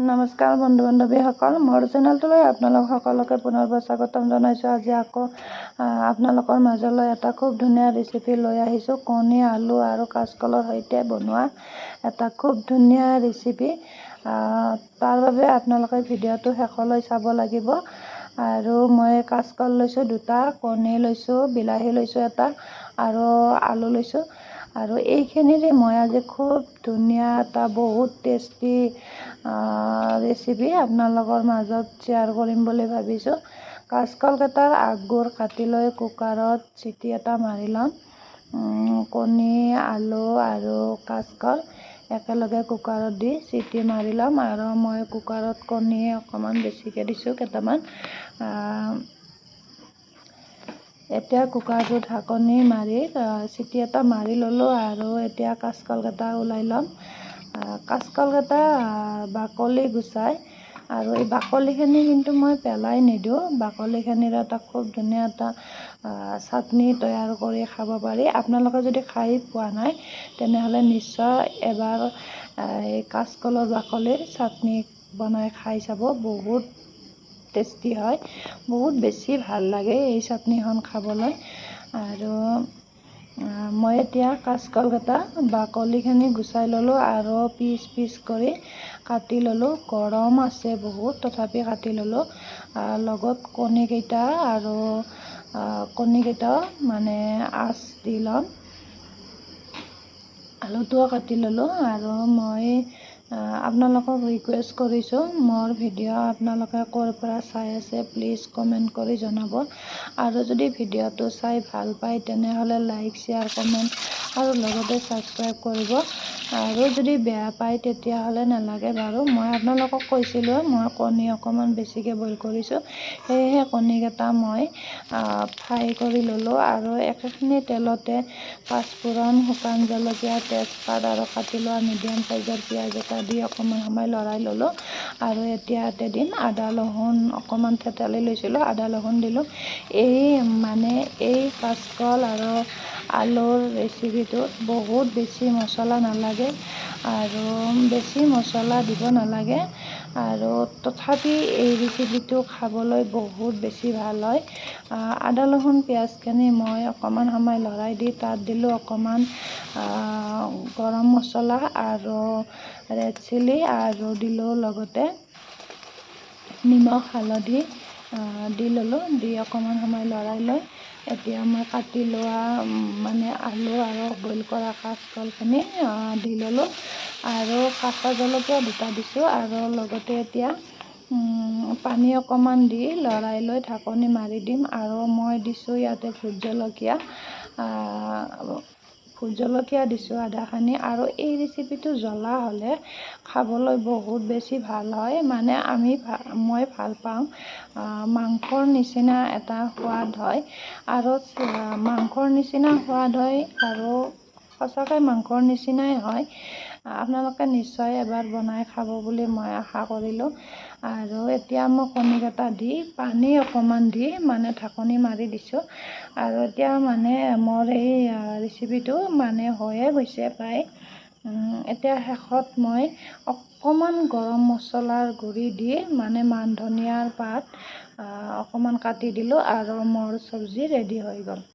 নমস্কাৰ বন্ধু বান্ধৱীসকল, মোৰ চেনেলটোলৈ আপোনালোক সকলোকে পুনৰবাৰ স্বাগতম জনাইছোঁ। আজি আকৌ আপোনালোকৰ মাজলৈ এটা খুব ধুনীয়া ৰেচিপি লৈ আহিছোঁ। কণী, আলু আৰু কাচকলৰ সৈতে বনোৱা এটা খুব ধুনীয়া ৰেচিপি। তাৰ বাবে আপোনালোকে ভিডিঅ'টো শেষলৈ চাব লাগিব। আৰু মই কাচকল লৈছোঁ 2টা, কণী লৈছোঁ, বিলাহী লৈছোঁ 1টা আৰু আলু লৈছোঁ। আৰু এইখিনিৰে মই আজি খুব ধুনীয়া এটা বহুত টেষ্টি ৰেচিপি আপোনালোকৰ মাজত শ্বেয়াৰ কৰিম বুলি ভাবিছোঁ। কাচকলকেইটাৰ আগবোৰ কাটি লৈ কুকাৰত চিটি এটা মাৰি ল'ম। কণী, আলু আৰু কাচকল একেলগে কুকাৰত দি চিটি মাৰি ল'ম। আৰু মই কুকাৰত কণী অকণমান বেছিকৈ দিছোঁ, কেইটামান। এতিয়া কুকাৰটো ঢাকনি মাৰি চিটি এটা মাৰি ল'লোঁ। আৰু এতিয়া কাচকলকেইটা ওলাই ল'ম। কাচকলকেইটা বাকলি গুচাই, আৰু এই বাকলিখিনি কিন্তু মই পেলাই নিদিওঁ। বাকলিখিনিৰ এটা খুব ধুনীয়া এটা চাটনি তৈয়াৰ কৰি খাব পাৰি। আপোনালোকে যদি খাই পোৱা নাই তেনেহ'লে নিশ্চয় এবাৰ এই কাচকলৰ বাকলিৰ চাটনি বনাই খাই চাব। বহুত টেষ্টি হয়, বহুত বেছি ভাল লাগে এই চাটনিখন খাবলৈ। আৰু মই এতিয়া কাচকলকেইটা বাকলিখিনি গুচাই ল'লোঁ আৰু পিচ পিচ কৰি কাটি ল'লোঁ। গৰম আছে বহুত, তথাপি কাটি ল'লোঁ। লগত কণীকেইটা আৰু কণীকেইটাও মানে আঁচ দি ল'ম। আলুটোও কাটি ল'লোঁ। আৰু মই আপোনালোকক ৰিকুৱেষ্ট কৰিছোঁ, মোৰ ভিডিঅ' আপোনালোকে ক'ৰ পৰা চাই আছে প্লিজ কমেণ্ট কৰি জনাব। আৰু যদি ভিডিঅ'টো চাই ভাল পায় তেনেহ'লে লাইক, শ্বেয়াৰ, কমেণ্ট আৰু লগতে ছাবস্ক্ৰাইব কৰিব। আৰু যদি বেয়া পায় তেতিয়াহ'লে নালাগে বাৰু। মই আপোনালোকক কৈছিলোঁ মই কণী অকণমান বেছিকৈ বইল কৰিছোঁ, সেয়েহে কণীকেইটা মই ফ্ৰাই কৰি ল'লোঁ। আৰু একেখিনি তেলতে পাঁচফোৰণ, শুকান জলকীয়া, তেজপাত আৰু কাটি লোৱা মিডিয়াম চাইজৰ পিঁয়াজ এটা দি অকণমান সময় লৰাই ল'লোঁ। আৰু এতিয়া ইয়াতে দিম আদা নহৰু অকণমান থেতালি লৈছিলোঁ, আদা নহৰু দিলোঁ। এই কাচকল আৰু আলুৰ ৰেচিপিটোত বহুত বেছি মছলা নালাগে আৰু বেছি মছলা দিব নালাগে। আৰু তথাপি এই ৰেচিপিটো খাবলৈ বহুত বেছি ভাল হয়। আদা নহৰু পিঁয়াজখিনি মই অকণমান সময় লৰাই দি তাত দিলোঁ অকণমান গৰম মছলা আৰু ৰেড চিলি, আৰু দিলোঁ লগতে নিমখ, হালধি দি ল'লোঁ। দি অকণমান সময় লৰাই লৈ এতিয়া মই কাটি লোৱা আলু আৰু বইল কৰা কাচকলখিনি দি ল'লোঁ। আৰু কাঁচা জলকীয়া 2টা দিছোঁ। আৰু লগতে এতিয়া পানী অকণমান দি লৰাই লৈ ঢাকনি মাৰি দিম। আৰু মই দিছোঁ ইয়াতে ভোট জলকীয়া দিছোঁ আধাখিনি। আৰু এই ৰেচিপিটো জ্বলা হ'লে খাবলৈ বহুত বেছি ভাল হয়। মই ভাল পাওঁ, মাংসৰ নিচিনা এটা সোৱাদ হয়। আৰু মাংসৰ নিচিনা সোৱাদ হয়, আৰু সঁচাকৈ মাংসৰ নিচিনাই হয়। আপোনালোকে নিশ্চয় এবাৰ বনাই খাব বুলি মই আশা কৰিলোঁ। আৰু এতিয়া মই কণীকেইটা দি পানী অকণমান দি ঢাকনি মাৰি দিছোঁ। আৰু এতিয়া মোৰ এই ৰেচিপিটো হৈয়ে গৈছে প্ৰায়। এতিয়া শেষত মই অকণমান গৰম মছলাৰ গুড়ি দি মান ধনিয়াৰ পাত অকণমান কাটি দিলোঁ। আৰু মোৰ চব্জি ৰেডি হৈ গ'ল।